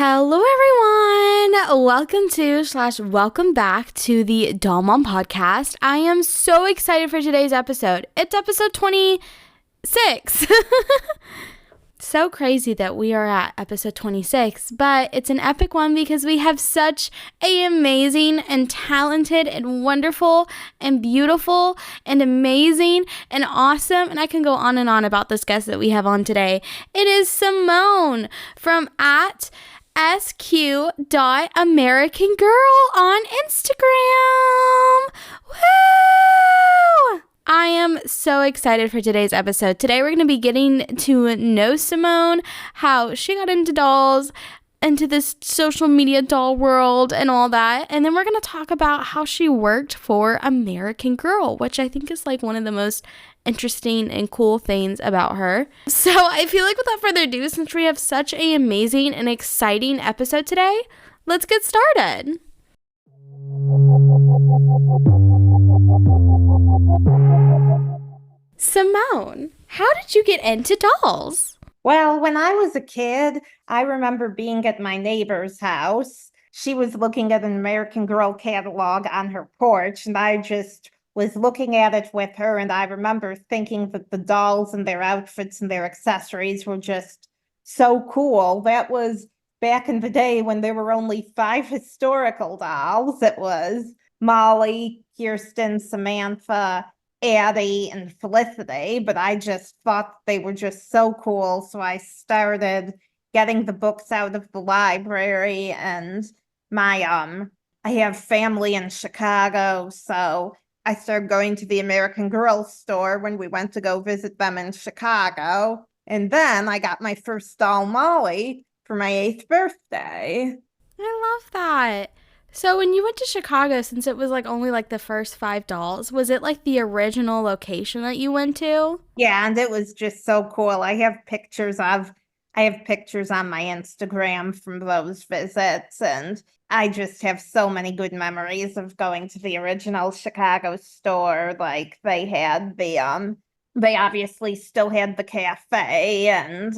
Hello, everyone. Welcome back to the Doll Mom Podcast. I am so excited for today's episode. It's episode 26. So crazy that we are at episode 26, but it's an epic one because we have such an amazing and talented and wonderful and beautiful and amazing and awesome, and I can go on and on about this guest that we have on today. It is Simone from @SQ.AmericanGirl on Instagram. Woo! I am so excited for today's episode. Today we're going to be getting to know Simone, how she got into dolls, into this social media doll world and all that. And then we're going to talk about how she worked for American Girl, which I think is like one of the most interesting and cool things about her. So I feel like without further ado, since we have such an amazing and exciting episode today, let's get started. Simone, how did you get into dolls? Well, when I was a kid, I remember being at my neighbor's house. She was looking at an American Girl catalog on her porch, and I just was looking at it with her, and I remember thinking that the dolls and their outfits and their accessories were just so cool. That was back in the day when there were only 5 historical dolls. It was Molly, Kirsten, Samantha, Addie, and Felicity, but I just thought they were just so cool. So I started getting the books out of the library, and I have family in Chicago, so I started going to the American Girl store when we went to go visit them in Chicago. And then I got my first doll, Molly, for my 8th birthday. I love that. So when you went to Chicago, since it was like only like the first 5 dolls, was it like the original location that you went to? Yeah, and it was just so cool. I have pictures on my Instagram from those visits, and I just have so many good memories of going to the original Chicago store. Like they obviously still had the cafe, and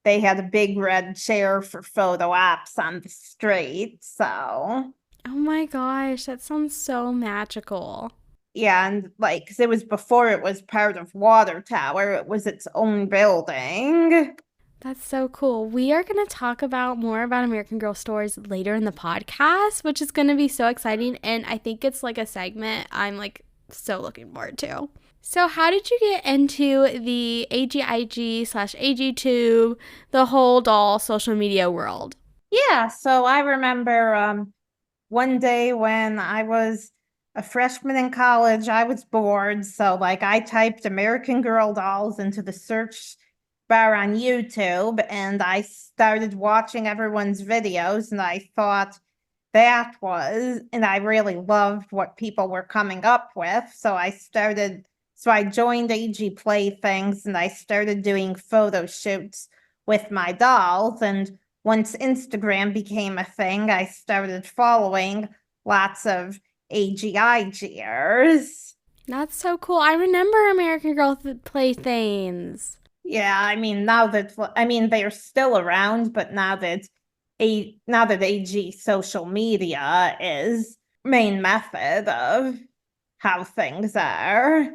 they had a big red chair for photo ops on the street, so. Oh my gosh, that sounds so magical. Yeah, and like, 'cause it was before it was part of Water Tower, it was its own building. That's so cool. We are going to talk about more about American Girl stores later in the podcast, which is going to be so exciting, and I think it's like a segment I'm like so looking forward to. So how did you get into the AGIG/AGTube, the whole doll social media world? Yeah, so I remember one day when I was a freshman in college, I was bored. So like I typed American Girl dolls into the search bar on YouTube, and I started watching everyone's videos, and I thought and I really loved what people were coming up with. So I joined AG Playthings, and I started doing photo shoots with my dolls. And once Instagram became a thing, I started following lots of AGIGers. That's so cool. I remember American Girl Playthings. Yeah, I mean, they're still around, but now that AG social media is main method of how things are.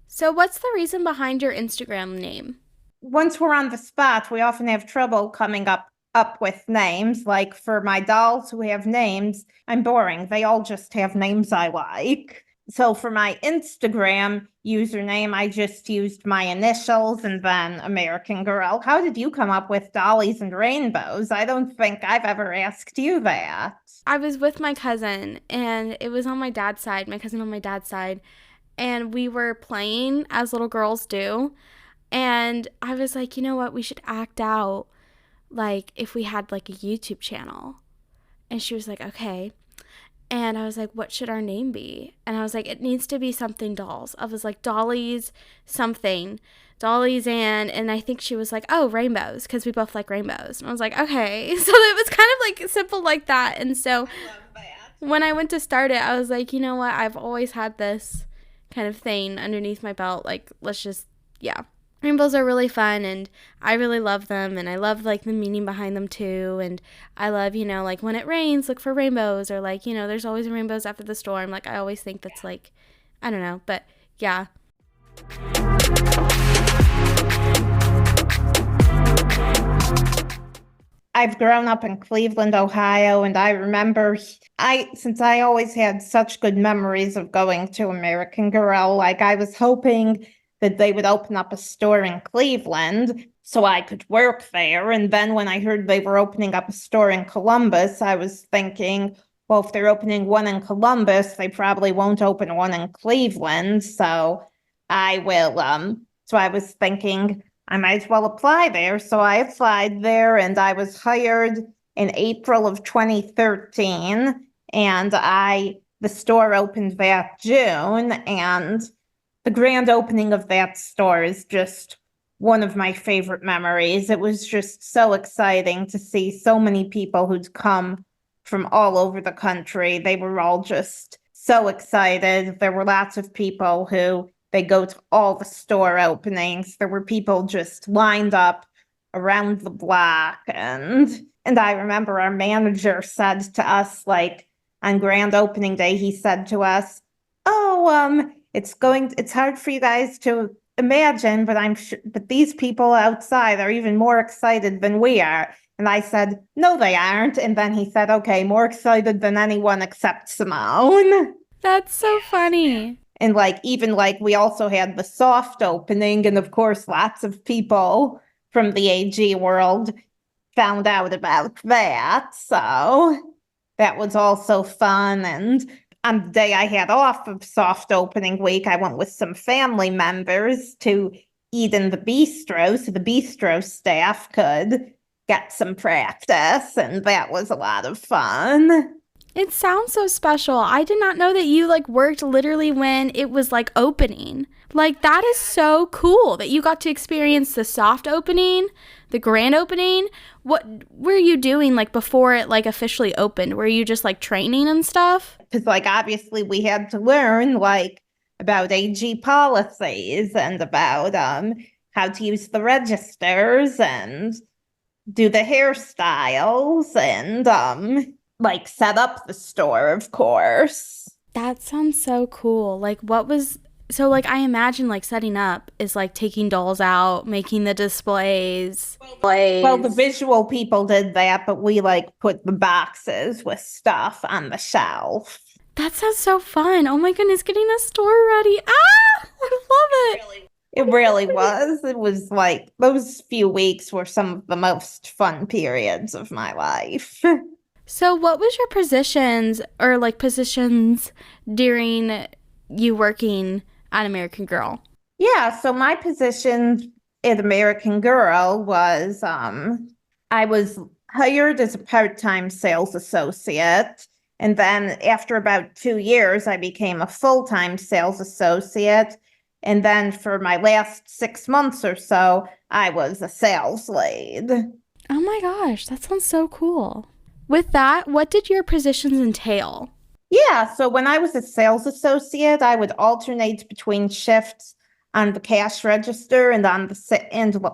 So what's the reason behind your Instagram name? Once we're on the spot, we often have trouble coming up with names. Like for my dolls who have names, I'm boring. They all just have names I like. So for my Instagram username, I just used my initials and then American Girl. How did you come up with dollies and rainbows? I don't think I've ever asked you that. I was with my cousin, and it was on my dad's side, and we were playing as little girls do. And I was like, you know what? We should act out like if we had like a YouTube channel. And she was like, okay. And I was like, what should our name be? And I was like, it needs to be something dolls. I was like, Dollies something. Dollies and I think she was like, oh, rainbows, because we both like rainbows. And I was like, okay. So it was kind of like simple like that. And so when I went to start it, I was like, you know what? I've always had this kind of thing underneath my belt. Like, let's just, yeah. Rainbows are really fun, and I really love them, and I love like the meaning behind them too. And I love, like when it rains, look for rainbows, or like, there's always rainbows after the storm. Like I always think that's like, I don't know, but yeah. I've grown up in Cleveland, Ohio, and I remember since I always had such good memories of going to American Girl, like I was hoping that they would open up a store in Cleveland so I could work there. And then when I heard they were opening up a store in Columbus, I was thinking, well, if they're opening one in Columbus, they probably won't open one in Cleveland. So I was thinking I might as well apply there. So I applied there and I was hired in April of 2013. And the store opened that June. And the grand opening of that store is just one of my favorite memories. It was just so exciting to see so many people who'd come from all over the country. They were all just so excited. There were lots of people who they go to all the store openings. There were people just lined up around the block. And I remember our manager said to us, like on grand opening day, he said to us, "Oh, it's hard for you guys to imagine, but but these people outside are even more excited than we are." And I said, "No, they aren't." And then he said, "Okay, more excited than anyone except Simone." That's so funny. And even we also had the soft opening, and of course, lots of people from the AG world found out about that. So that was also fun. And on the day I had off of soft opening week, I went with some family members to eat in the bistro so the bistro staff could get some practice, and that was a lot of fun. It sounds so special. I did not know that you like worked literally when it was like opening. Like that is so cool that you got to experience the soft opening, the grand opening. What were you doing like before it like officially opened? Were you just like training and stuff? Because obviously we had to learn about AG policies and about how to use the registers and do the hairstyles and set up the store, of course. That sounds so cool. I imagine like setting up is like taking dolls out, making the displays. Well, the visual people did that, but we put the boxes with stuff on the shelf. That sounds so fun. Oh my goodness, getting a store ready. Ah, I love it. It really was. It was those few weeks were some of the most fun periods of my life. So what was your positions during you working at American Girl? Yeah, so my position at American Girl was I was hired as a part-time sales associate. And then after about 2 years, I became a full-time sales associate. And then for my last 6 months or so, I was a sales lead. Oh my gosh, that sounds so cool. With that, what did your positions entail? Yeah, so when I was a sales associate, I would alternate between shifts on the cash register and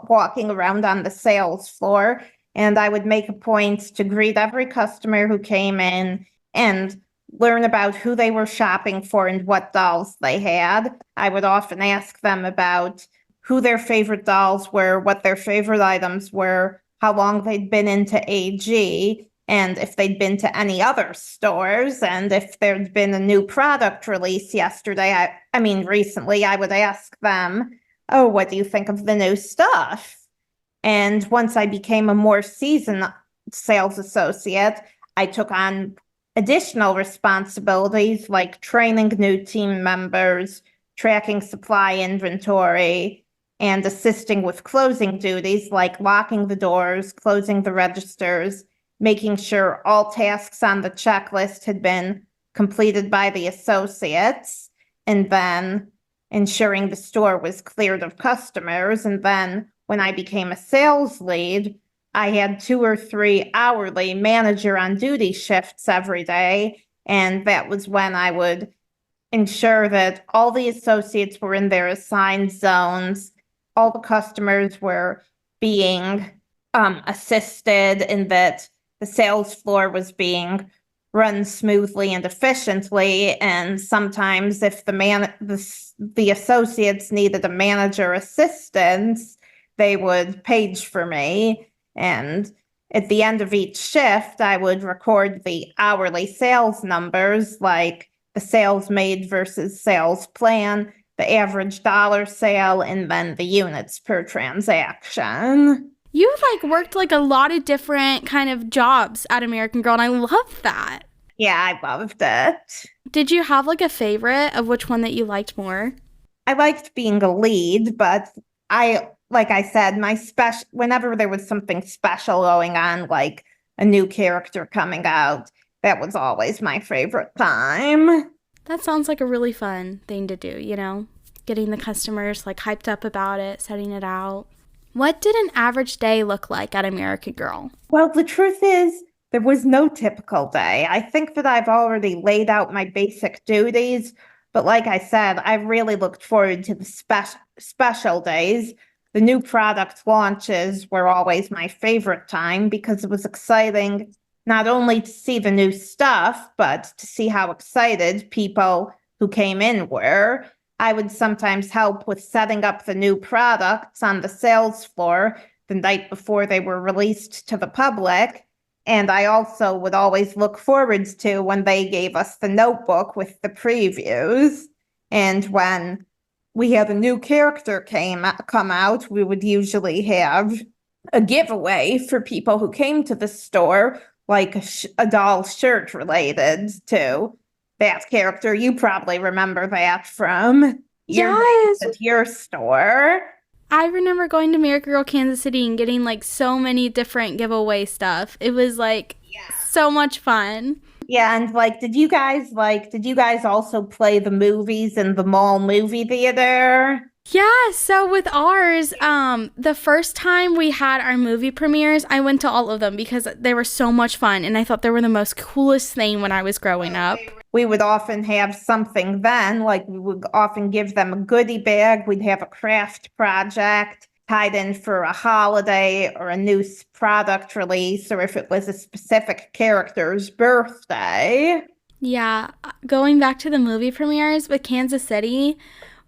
walking around on the sales floor. And I would make a point to greet every customer who came in and learn about who they were shopping for and what dolls they had. I would often ask them about who their favorite dolls were, what their favorite items were, how long they'd been into AG, and if they'd been to any other stores, and if there'd been a new product release yesterday, recently, I would ask them, "Oh, what do you think of the new stuff?" And once I became a more seasoned sales associate, I took on additional responsibilities like training new team members, tracking supply inventory, and assisting with closing duties like locking the doors, closing the registers, making sure all tasks on the checklist had been completed by the associates, and then ensuring the store was cleared of customers. And then when I became a sales lead, I had 2 or 3 hourly manager on duty shifts every day. And that was when I would ensure that all the associates were in their assigned zones, all the customers were being assisted, and that the sales floor was being run smoothly and efficiently. And sometimes if the associates needed a manager assistance, they would page for me. And at the end of each shift, I would record the hourly sales numbers, like the sales made versus sales plan, the average dollar sale, and then the units per transaction. You like worked like a lot of different kind of jobs at American Girl, and I love that. Yeah, I loved it. Did you have like a favorite of which one that you liked more? I liked being a lead, but like I said, whenever there was something special going on, like a new character coming out, that was always my favorite time. That sounds like a really fun thing to do, you know? Getting the customers like hyped up about it, setting it out. What did an average day look like at American Girl? Well, the truth is, there was no typical day. I think that I've already laid out my basic duties, but like I said, I really looked forward to the special days. The new product launches were always my favorite time because it was exciting not only to see the new stuff, but to see how excited people who came in were. I would sometimes help with setting up the new products on the sales floor the night before they were released to the public. And I also would always look forward to when they gave us the notebook with the previews. And when we had a new character come out, we would usually have a giveaway for people who came to the store, like a doll shirt related to that character. You probably remember that from your store. I remember going to American Girl Kansas City and getting like so many different giveaway stuff. It was like so much fun. Yeah, and did you guys also play the movies in the mall movie theater? Yeah, so with ours, the first time we had our movie premieres, I went to all of them because they were so much fun, and I thought they were the most coolest thing when I was growing up. We would often have something then, like we would often give them a goodie bag. We'd have a craft project tied in for a holiday or a new product release, or if it was a specific character's birthday. Yeah, going back to the movie premieres with Kansas City,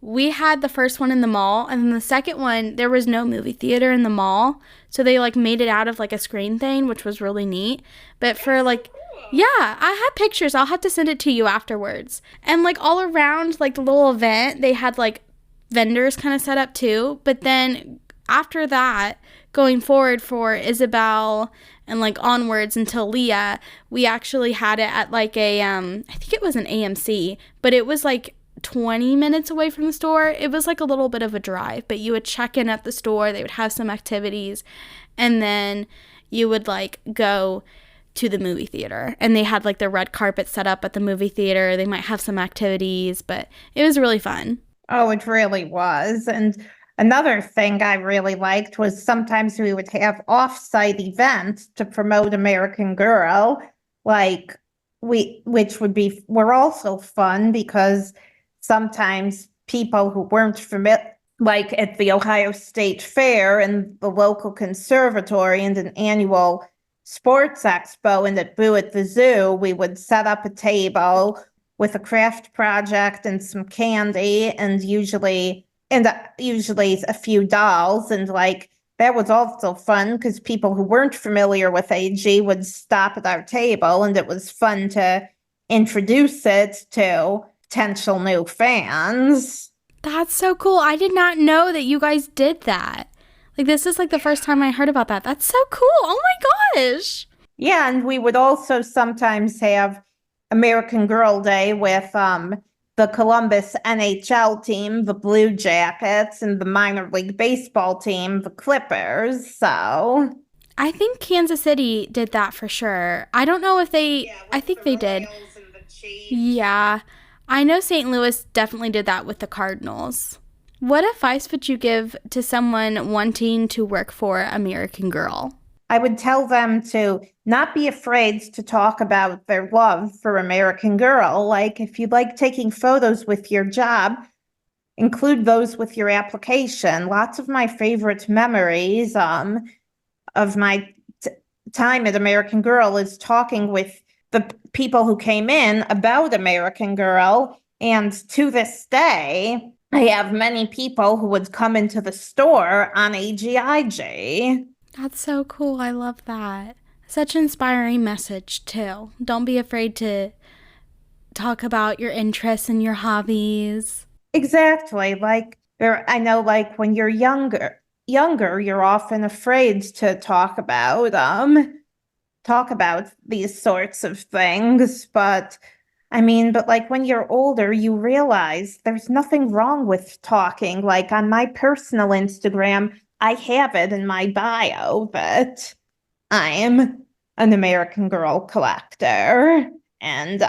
we had the first one in the mall, and then the second one, there was no movie theater in the mall, so they like made it out of like a screen thing, which was really neat. But for like, yeah, I had pictures. I'll have to send it to you afterwards. And like all around like the little event, they had like vendors kind of set up too. But then after that, going forward for Isabel and like onwards until Leah, we actually had it at like a I think it was an AMC, but it was like 20 minutes away from the store. It was like a little bit of a drive, but you would check in at the store, they would have some activities, and then you would like go to the movie theater, and they had like the red carpet set up at the movie theater. They might have some activities, but it was really fun. Oh, it really was. And another thing I really liked was sometimes we would have off-site events to promote American Girl, which were also fun because sometimes people who weren't familiar, like at the Ohio State Fair and the local conservatory and an annual sports expo and at Boo at the Zoo, we would set up a table with a craft project and some candy and usually a few dolls. And like that was also fun because people who weren't familiar with AG would stop at our table, and it was fun to introduce it to potential new fans. That's so cool. I did not know that you guys did that. Like, this is like the first time I heard about that. That's so cool. Oh my gosh. Yeah, and we would also sometimes have American Girl Day with the Columbus NHL team, the Blue Jackets, and the minor league baseball team, the Clippers. So I think Kansas City did that for sure. I don't know if I think they did. Yeah. I know St. Louis definitely did that with the Cardinals. What advice would you give to someone wanting to work for American Girl? I would tell them to not be afraid to talk about their love for American Girl. Like, if you like taking photos with your job, include those with your application. Lots of my favorite memories of my time at American Girl is talking with the people who came in about American Girl. And to this day, I have many people who would come into the store on AGIG. That's so cool. I love that. Such an inspiring message, too. Don't be afraid to talk about your interests and your hobbies. Exactly. I know, when you're younger, you're often afraid to talk about these sorts of things. But when you're older, you realize there's nothing wrong with talking. Like on my personal Instagram, I have it in my bio that I'm an American Girl collector. And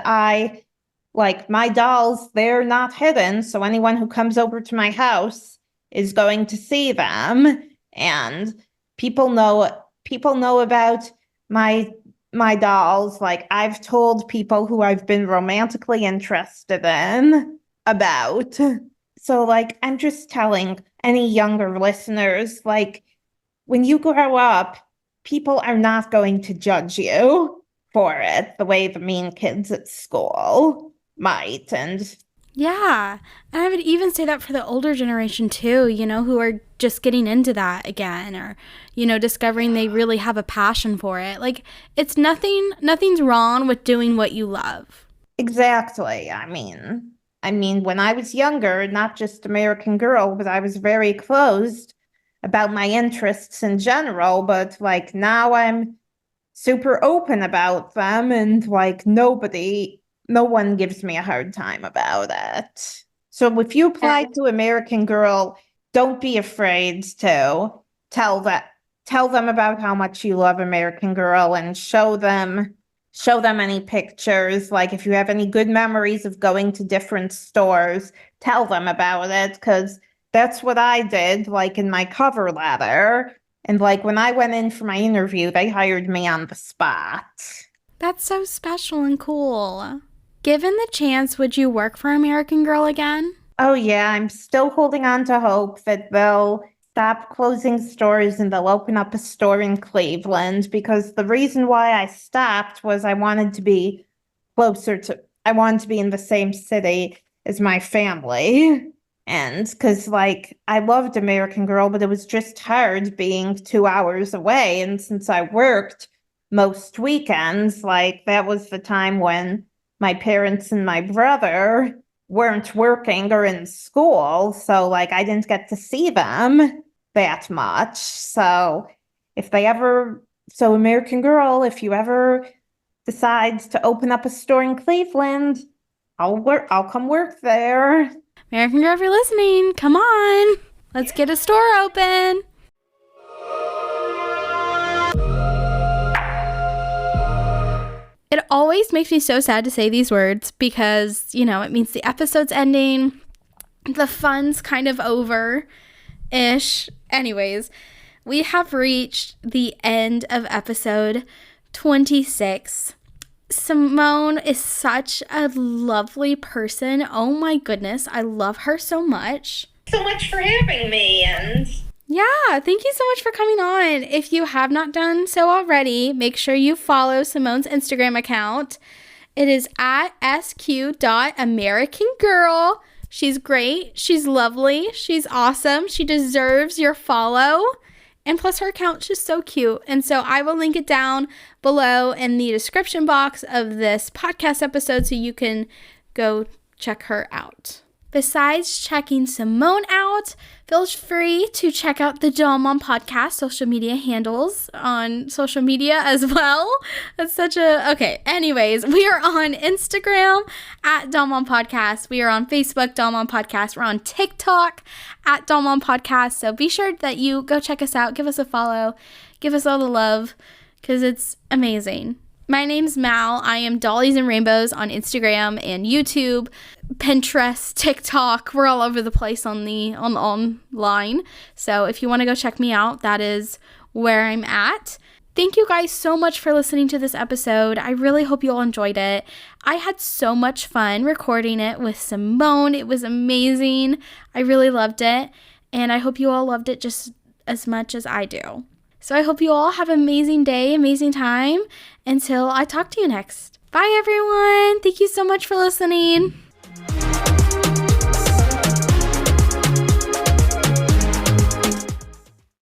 my dolls, they're not hidden. So anyone who comes over to my house is going to see them. And people know about my dolls. Like I've told people who I've been romantically interested in about. So I'm just telling any younger listeners, when you grow up, people are not going to judge you for it the way the mean kids at school might. And Yeah. And I would even say that for the older generation too, who are just getting into that again or, discovering they really have a passion for it. Like it's nothing's wrong with doing what you love. exactly. When I was younger, not just American Girl, but I was very closed about my interests in general. But now I'm super open about them, and no one gives me a hard time about it. So if you apply to American Girl, don't be afraid to tell them about how much you love American Girl and show them any pictures. Like if you have any good memories of going to different stores, tell them about it, because that's what I did, in my cover letter. And when I went in for my interview, they hired me on the spot. That's so special and cool. Given the chance, would you work for American Girl again? Oh yeah, I'm still holding on to hope that they'll stop closing stores and they'll open up a store in Cleveland, because the reason why I stopped was I wanted to be in the same city as my family. And because I loved American Girl, but it was just hard being 2 hours away. And since I worked most weekends, that was the time when my parents and my brother weren't working or in school. So I didn't get to see them that much. So American Girl, if you ever decide to open up a store in Cleveland, I'll come work there. American Girl, if you're listening, come on. Let's get a store open. It always makes me so sad to say these words because, it means the episode's ending. The fun's kind of over-ish. Anyways, we have reached the end of episode 26. Simone is such a lovely person. Oh my goodness, I love her so much. So much for having me, and yeah, thank you so much for coming on. If you have not done so already, make sure you follow Simone's Instagram account. It is at sq.americangirl. She's great. She's lovely. She's awesome. She deserves your follow. And plus her account's just so cute. And so I will link it down below in the description box of this podcast episode so you can go check her out. Besides checking Simone out, feel free to check out the Doll Mom Podcast social media handles on social media as well. That's okay. Anyways, we are on Instagram at Doll Mom Podcast. We are on Facebook, Doll Mom Podcast. We're on TikTok at Doll Mom Podcast. So be sure that you go check us out. Give us a follow. Give us all the love because it's amazing. My name's Mal. I am Dollies and Rainbows on Instagram and YouTube, Pinterest, TikTok. We're all over the place on online. So if you want to go check me out, that is where I'm at. Thank you guys so much for listening to this episode. I really hope you all enjoyed it. I had so much fun recording it with Simone. It was amazing. I really loved it. And I hope you all loved it just as much as I do. So I hope you all have an amazing day, amazing time until I talk to you next. Bye, everyone. Thank you so much for listening.